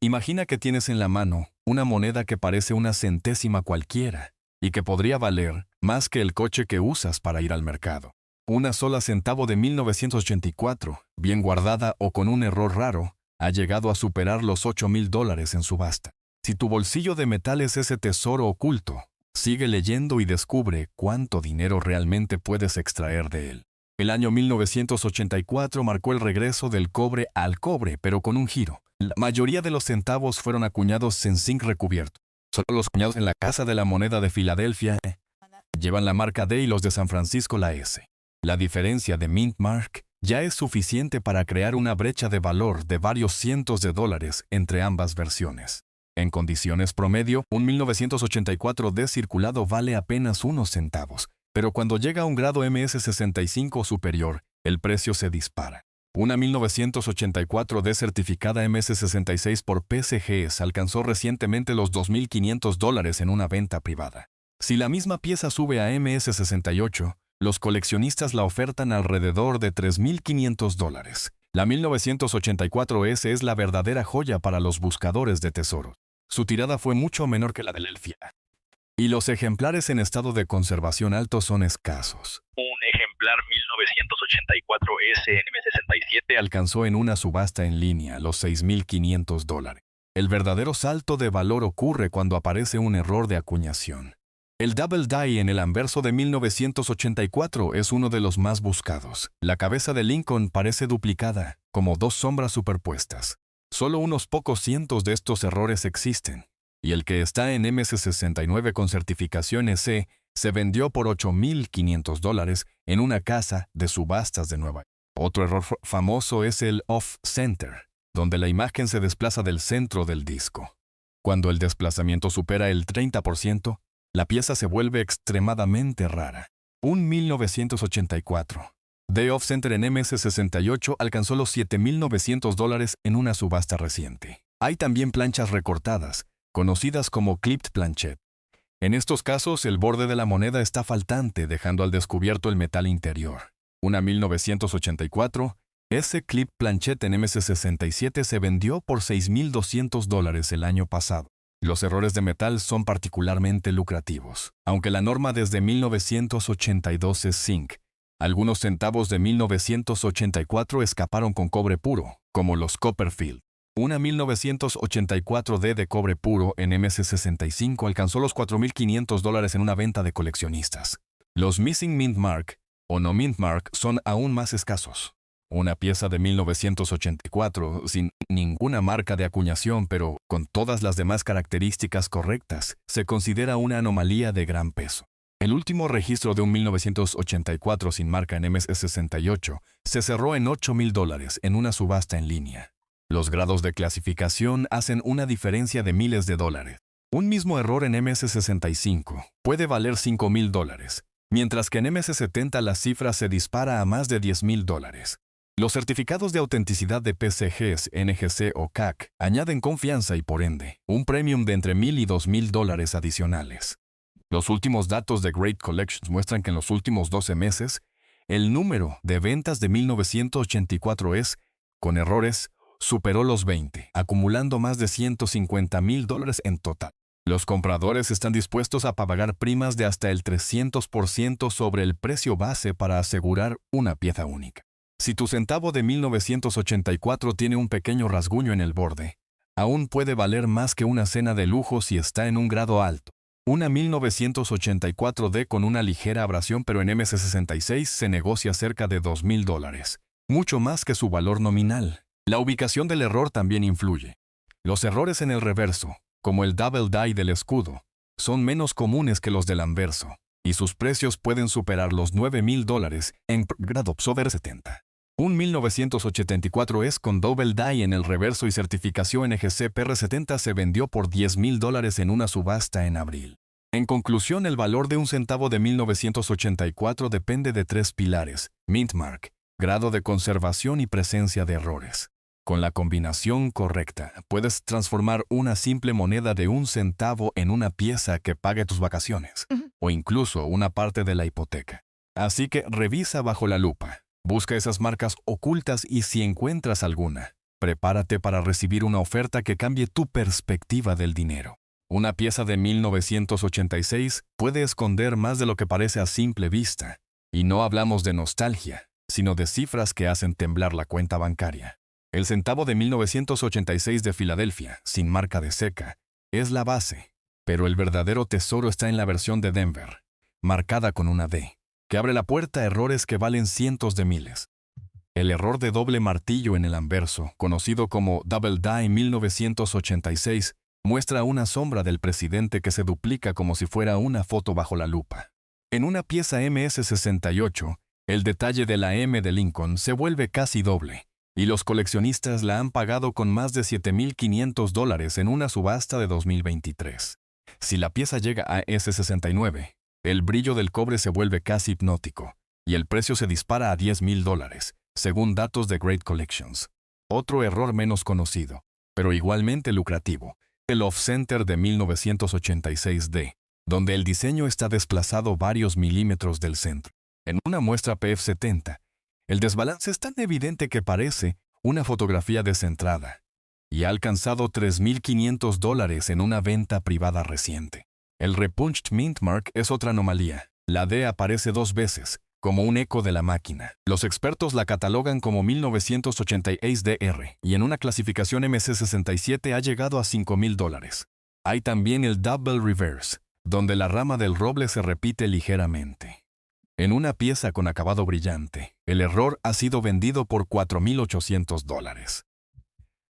Imagina que tienes en la mano una moneda que parece una centésima cualquiera y que podría valer más que el coche que usas para ir al mercado. Una sola centavo de 1984, bien guardada o con un error raro, ha llegado a superar los $8,000 en subasta. Si tu bolsillo de metal es ese tesoro oculto, sigue leyendo y descubre cuánto dinero realmente puedes extraer de él. El año 1984 marcó el regreso del cobre al cobre, pero con un giro. La mayoría de los centavos fueron acuñados en zinc recubierto. Solo los acuñados en la Casa de la Moneda de Filadelfia llevan la marca D y los de San Francisco la S. La diferencia de Mint Mark ya es suficiente para crear una brecha de valor de varios cientos de dólares entre ambas versiones. En condiciones promedio, un 1984D circulado vale apenas unos centavos, pero cuando llega a un grado MS65 o superior, el precio se dispara. Una 1984D certificada MS66 por PCGs alcanzó recientemente los $2,500 en una venta privada. Si la misma pieza sube a MS68, los coleccionistas la ofertan alrededor de $3,500. La 1984S es la verdadera joya para los buscadores de tesoros. Su tirada fue mucho menor que la de Filadelfia. Y los ejemplares en estado de conservación alto son escasos. Un ejemplar 1984S NM67 Alcanzó en una subasta en línea los $6,500. El verdadero salto de valor ocurre cuando aparece un error de acuñación. El Double Die en el anverso de 1984 es uno de los más buscados. La cabeza de Lincoln parece duplicada, como dos sombras superpuestas. Solo unos pocos cientos de estos errores existen, y el que está en MS69 con certificación EC se vendió por $8,500 en una casa de subastas de Nueva York. Otro error famoso es el off-center, donde la imagen se desplaza del centro del disco. Cuando el desplazamiento supera el 30%, la pieza se vuelve extremadamente rara. Un 1984. The Off-Center en MS68 alcanzó los $7,900 en una subasta reciente. Hay también planchas recortadas, conocidas como clipped planchet. En estos casos, el borde de la moneda está faltante, dejando al descubierto el metal interior. Una 1984, ese clip planchet en MS67 se vendió por $6,200 el año pasado. Los errores de metal son particularmente lucrativos. Aunque la norma desde 1982 es zinc, algunos centavos de 1984 escaparon con cobre puro, como los Copperfield. Una 1984D de cobre puro en MS65 alcanzó los $4,500 en una venta de coleccionistas. Los Missing Mint Mark o no Mint Mark son aún más escasos. Una pieza de 1984 sin ninguna marca de acuñación, pero con todas las demás características correctas, se considera una anomalía de gran peso. El último registro de un 1984 sin marca en MS68 se cerró en $8,000 en una subasta en línea. Los grados de clasificación hacen una diferencia de miles de dólares. Un mismo error en MS65 puede valer $5,000, mientras que en MS70 la cifra se dispara a más de $10,000. Los certificados de autenticidad de PCGs, NGC o CAC añaden confianza y, por ende, un premium de entre $1,000 y $2,000 adicionales. Los últimos datos de Great Collections muestran que en los últimos 12 meses, el número de ventas de 1984 con errores, superó los 20, acumulando más de $150,000 en total. Los compradores están dispuestos a pagar primas de hasta el 300% sobre el precio base para asegurar una pieza única. Si tu centavo de 1984 tiene un pequeño rasguño en el borde, aún puede valer más que una cena de lujo si está en un grado alto. Una 1984D con una ligera abrasión pero en MS66 se negocia cerca de $2,000, mucho más que su valor nominal. La ubicación del error también influye. Los errores en el reverso, como el double die del escudo, son menos comunes que los del anverso, y sus precios pueden superar los $9,000 en grado over 70. Un 1984 con double die en el reverso y certificación NGC PR70 se vendió por $10,000 en una subasta en abril. En conclusión, el valor de un centavo de 1984 depende de tres pilares: Mint Mark, grado de conservación y presencia de errores. Con la combinación correcta, puedes transformar una simple moneda de un centavo en una pieza que pague tus vacaciones, o incluso una parte de la hipoteca. Así que revisa bajo la lupa. Busca esas marcas ocultas y si encuentras alguna, Prepárate para recibir una oferta que cambie tu perspectiva del dinero. Una pieza de 1986 puede esconder más de lo que parece a simple vista. Y no hablamos de nostalgia, sino de cifras que hacen temblar la cuenta bancaria. El centavo de 1986 de Filadelfia, sin marca de seca, es la base, pero el verdadero tesoro está en la versión de Denver, marcada con una D, que abre la puerta a errores que valen cientos de miles. El error de doble martillo en el anverso, conocido como Double Die 1986, muestra una sombra del presidente que se duplica como si fuera una foto bajo la lupa. En una pieza MS-68, el detalle de la M de Lincoln se vuelve casi doble, y los coleccionistas la han pagado con más de $7,500 en una subasta de 2023. Si la pieza llega a S69, el brillo del cobre se vuelve casi hipnótico, y el precio se dispara a $10,000, según datos de Great Collections. Otro error menos conocido, pero igualmente lucrativo, el Off-Center de 1986D, donde el diseño está desplazado varios milímetros del centro. En una muestra PF70, el desbalance es tan evidente que parece una fotografía descentrada, y ha alcanzado $3,500 en una venta privada reciente. El Repunched Mint Mark es otra anomalía. La D aparece 2 veces, como un eco de la máquina. Los expertos la catalogan como 1986DR, y en una clasificación MC67 ha llegado a $5,000. Hay también el Double Reverse, donde la rama del roble se repite ligeramente. En una pieza con acabado brillante, el error ha sido vendido por $4,800.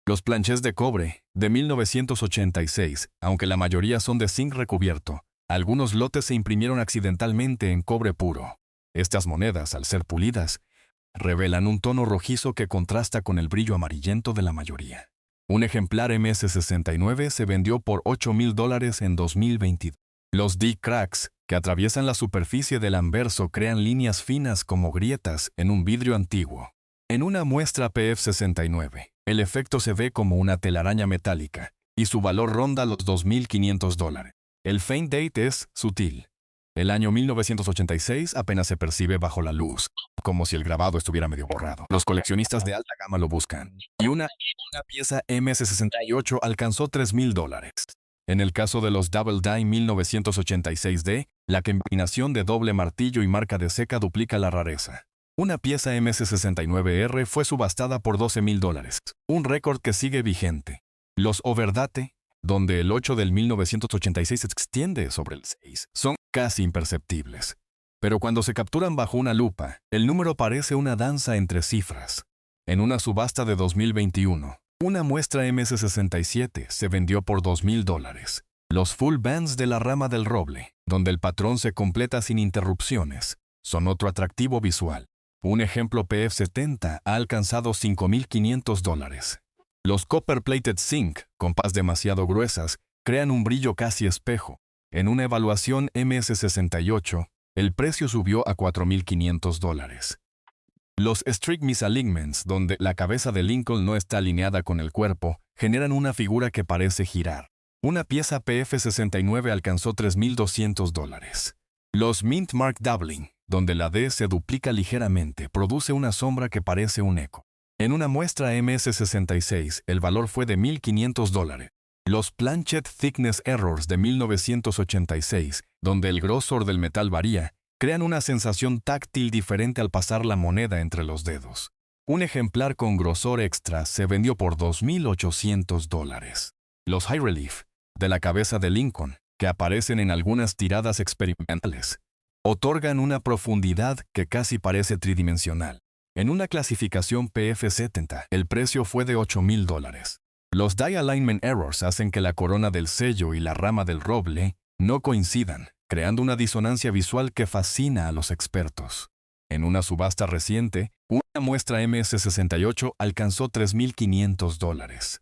Los planchés de cobre, de 1986, aunque la mayoría son de zinc recubierto, algunos lotes se imprimieron accidentalmente en cobre puro. Estas monedas, al ser pulidas, revelan un tono rojizo que contrasta con el brillo amarillento de la mayoría. Un ejemplar MS69 se vendió por $8,000 en 2022. Los D-cracks, que atraviesan la superficie del anverso, crean líneas finas como grietas en un vidrio antiguo. En una muestra PF69, el efecto se ve como una telaraña metálica, y su valor ronda los $2,500. El faint date es sutil. El año 1986 apenas se percibe bajo la luz, como si el grabado estuviera medio borrado. Los coleccionistas de alta gama lo buscan, y una pieza MS68 alcanzó $3,000. En el caso de los Double Die 1986D, la combinación de doble martillo y marca de seca duplica la rareza. Una pieza MS69R fue subastada por $12,000, un récord que sigue vigente. Los Overdate, donde el 8 del 1986 se extiende sobre el 6, son casi imperceptibles. Pero cuando se capturan bajo una lupa, el número parece una danza entre cifras. En una subasta de 2021, una muestra MS67 se vendió por $2,000. Los full bands de la rama del roble, donde el patrón se completa sin interrupciones, son otro atractivo visual. Un ejemplo PF70 ha alcanzado $5,500. Los copper plated zinc, con pas demasiado gruesas, crean un brillo casi espejo. En una evaluación MS68, el precio subió a $4,500. Los strict misalignments, donde la cabeza de Lincoln no está alineada con el cuerpo, generan una figura que parece girar. Una pieza PF69 alcanzó $3,200. Los Mint Mark Doubling, donde la D se duplica ligeramente, produce una sombra que parece un eco. En una muestra MS66, el valor fue de $1,500. Los Planchet Thickness Errors de 1986, donde el grosor del metal varía, crean una sensación táctil diferente al pasar la moneda entre los dedos. Un ejemplar con grosor extra se vendió por $2,800. Los High Relief, de la cabeza de Lincoln, que aparecen en algunas tiradas experimentales, otorgan una profundidad que casi parece tridimensional. En una clasificación PF70, el precio fue de $8,000. Los Die Alignment Errors hacen que la corona del sello y la rama del roble no coincidan, creando una disonancia visual que fascina a los expertos. En una subasta reciente, una muestra MS68 alcanzó $3,500.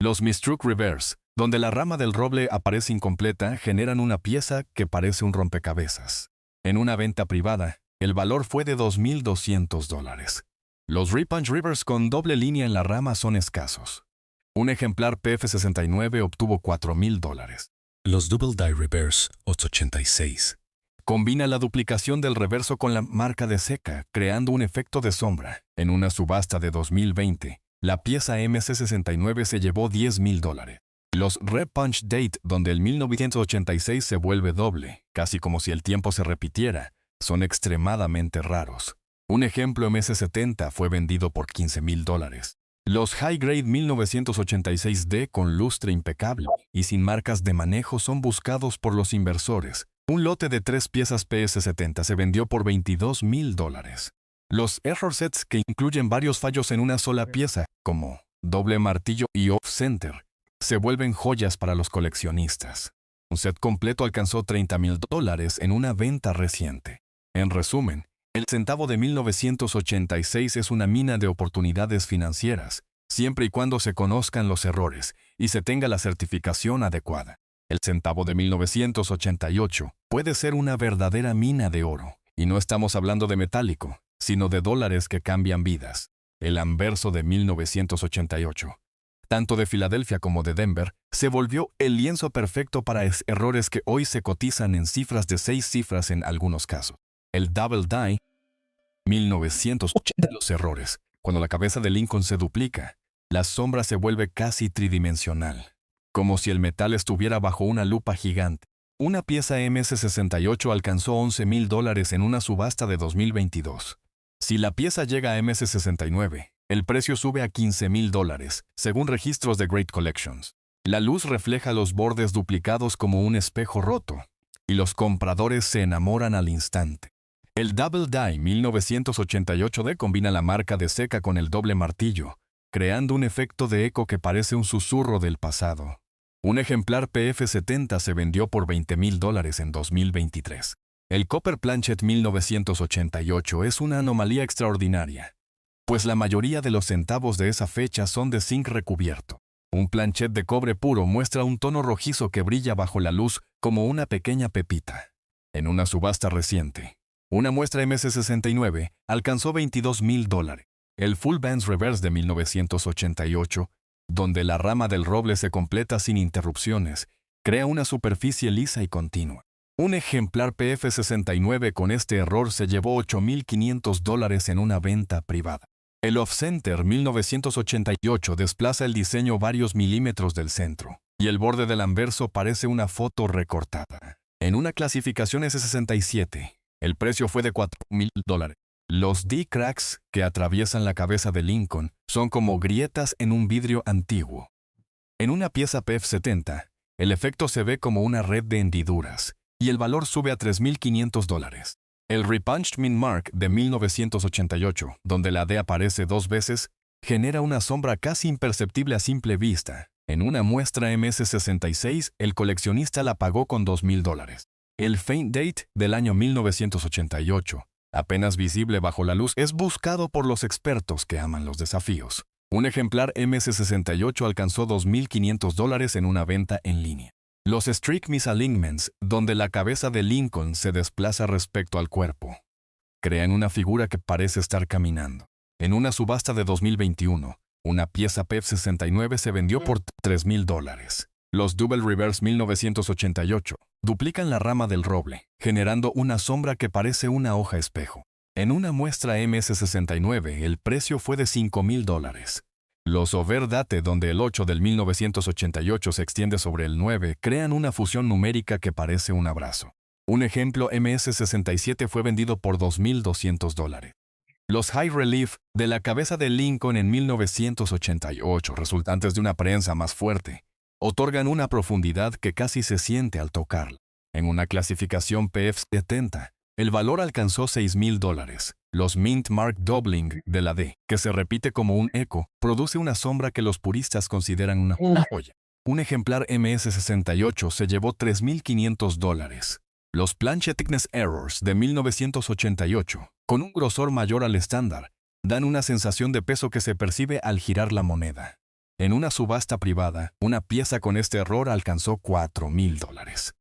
Los Mistruck Reverse, donde la rama del roble aparece incompleta, generan una pieza que parece un rompecabezas. En una venta privada, el valor fue de $2,200. Los Repunch Reverse con doble línea en la rama son escasos. Un ejemplar PF69 obtuvo $4,000. Los Double Die Reverse 886. Combina la duplicación del reverso con la marca de seca, creando un efecto de sombra. En una subasta de 2020, La pieza MC69 se llevó $10,000. Los Repunch Date, donde el 1986 se vuelve doble, casi como si el tiempo se repitiera, son extremadamente raros. Un ejemplo MS70 fue vendido por $15,000. Los High Grade 1986D con lustre impecable y sin marcas de manejo son buscados por los inversores. Un lote de 3 piezas PS70 se vendió por $22,000. Los error sets que incluyen varios fallos en una sola pieza, como doble martillo y off-center, se vuelven joyas para los coleccionistas. Un set completo alcanzó $30,000 en una venta reciente. En resumen, el centavo de 1986 es una mina de oportunidades financieras, siempre y cuando se conozcan los errores y se tenga la certificación adecuada. El centavo de 1988 puede ser una verdadera mina de oro, y no estamos hablando de metálico, sino de dólares que cambian vidas. El anverso de 1988, tanto de Filadelfia como de Denver, se volvió el lienzo perfecto para errores que hoy se cotizan en cifras de 6 cifras en algunos casos. El Double Die, 1980. Los errores. Cuando la cabeza de Lincoln se duplica, la sombra se vuelve casi tridimensional, como si el metal estuviera bajo una lupa gigante. Una pieza MS68 alcanzó $11,000 en una subasta de 2022. Si la pieza llega a MS69, el precio sube a $15,000, según registros de Great Collections. La luz refleja los bordes duplicados como un espejo roto, y los compradores se enamoran al instante. El Double Die 1988D combina la marca de seca con el doble martillo, creando un efecto de eco que parece un susurro del pasado. Un ejemplar PF70 se vendió por $20,000 en 2023. El Copper Planchet 1988 es una anomalía extraordinaria, pues la mayoría de los centavos de esa fecha son de zinc recubierto. Un planchet de cobre puro muestra un tono rojizo que brilla bajo la luz como una pequeña pepita. En una subasta reciente, una muestra MS69 alcanzó $22,000. El Full Bands Reverse de 1988, donde la rama del roble se completa sin interrupciones, crea una superficie lisa y continua. Un ejemplar PF69 con este error se llevó $8,500 en una venta privada. El Off-Center 1988 desplaza el diseño varios milímetros del centro, y el borde del anverso parece una foto recortada. En una clasificación S67, el precio fue de $4,000. Los D-cracks que atraviesan la cabeza de Lincoln son como grietas en un vidrio antiguo. En una pieza PF70, el efecto se ve como una red de hendiduras, y el valor sube a $3,500. El Repunched Mint Mark de 1988, donde la D aparece 2 veces, genera una sombra casi imperceptible a simple vista. En una muestra MS66, el coleccionista la pagó con $2,000. El Faint Date del año 1988, apenas visible bajo la luz, es buscado por los expertos que aman los desafíos. Un ejemplar MS68 alcanzó $2,500 en una venta en línea. Los Streak Misalignments, donde la cabeza de Lincoln se desplaza respecto al cuerpo, crean una figura que parece estar caminando. En una subasta de 2021, una pieza PF69 se vendió por $3,000. Los Double Reverse 1988 duplican la rama del roble, generando una sombra que parece una hoja espejo. En una muestra MS69, el precio fue de $5,000. Los Overdate, donde el 8 del 1988 se extiende sobre el 9, crean una fusión numérica que parece un abrazo. Un ejemplo MS67 fue vendido por $2,200. Los High Relief de la cabeza de Lincoln en 1988, resultantes de una prensa más fuerte, otorgan una profundidad que casi se siente al tocarla. En una clasificación PF70, el valor alcanzó $6,000. Los Mint Mark Doubling de la D, que se repite como un eco, produce una sombra que los puristas consideran una joya. Un ejemplar MS68 se llevó $3,500. Los Planchet Thickness Errors de 1988, con un grosor mayor al estándar, dan una sensación de peso que se percibe al girar la moneda. En una subasta privada, una pieza con este error alcanzó $4,000.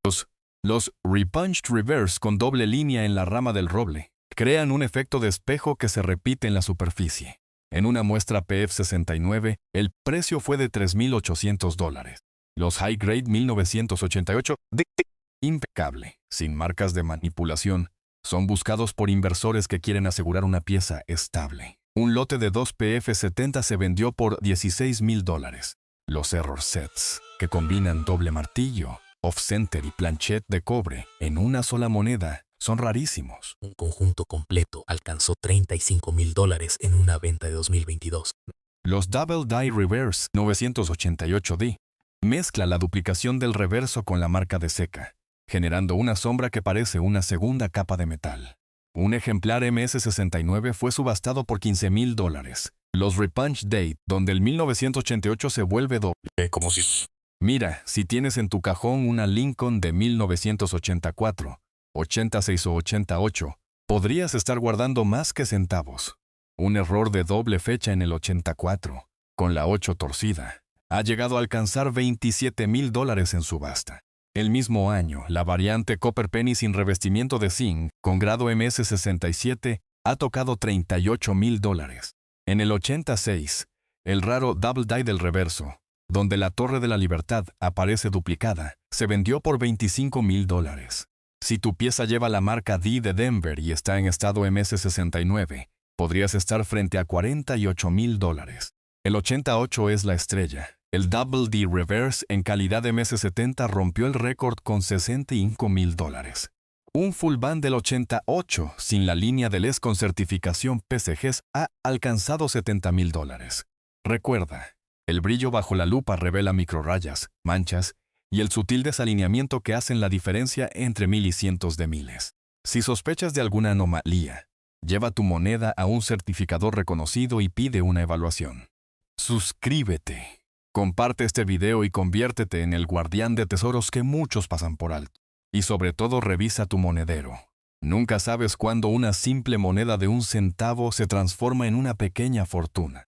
Los Repunched Reverse con doble línea en la rama del roble crean un efecto de espejo que se repite en la superficie. En una muestra PF69, el precio fue de $3,800. Los High Grade 1988, impecable, sin marcas de manipulación, son buscados por inversores que quieren asegurar una pieza estable. Un lote de 2 PF70 se vendió por $16,000. Los error sets, que combinan doble martillo, off-center y planchet de cobre en una sola moneda, son rarísimos. Un conjunto completo alcanzó $35,000 en una venta de 2022. Los Double Die Reverse 988D mezcla la duplicación del reverso con la marca de seca, generando una sombra que parece una segunda capa de metal. Un ejemplar MS69 fue subastado por $15,000. Los Repunch Date, donde el 1988 se vuelve doble, como si... Mira, si tienes en tu cajón una Lincoln de 1984, 86 o 88, podrías estar guardando más que centavos. Un error de doble fecha en el 84, con la 8 torcida, ha llegado a alcanzar $27,000 en subasta. El mismo año, la variante Copper Penny sin revestimiento de zinc, con grado MS67, ha tocado $38,000. En el 86, el raro Double Die del reverso, donde la Torre de la Libertad aparece duplicada, se vendió por $25,000. Si tu pieza lleva la marca D de Denver y está en estado MS69, podrías estar frente a $48,000. El 88 es la estrella. El Double D Reverse en calidad MS70 rompió el récord con $65,000. Un full band del 88 sin la línea de LES con certificación PCGs ha alcanzado $70,000. Recuerda, el brillo bajo la lupa revela microrrayas, manchas y el sutil desalineamiento que hacen la diferencia entre mil y cientos de miles. Si sospechas de alguna anomalía, lleva tu moneda a un certificador reconocido y pide una evaluación. Suscríbete. Comparte este video y conviértete en el guardián de tesoros que muchos pasan por alto. Y sobre todo revisa tu monedero. Nunca sabes cuándo una simple moneda de un centavo se transforma en una pequeña fortuna.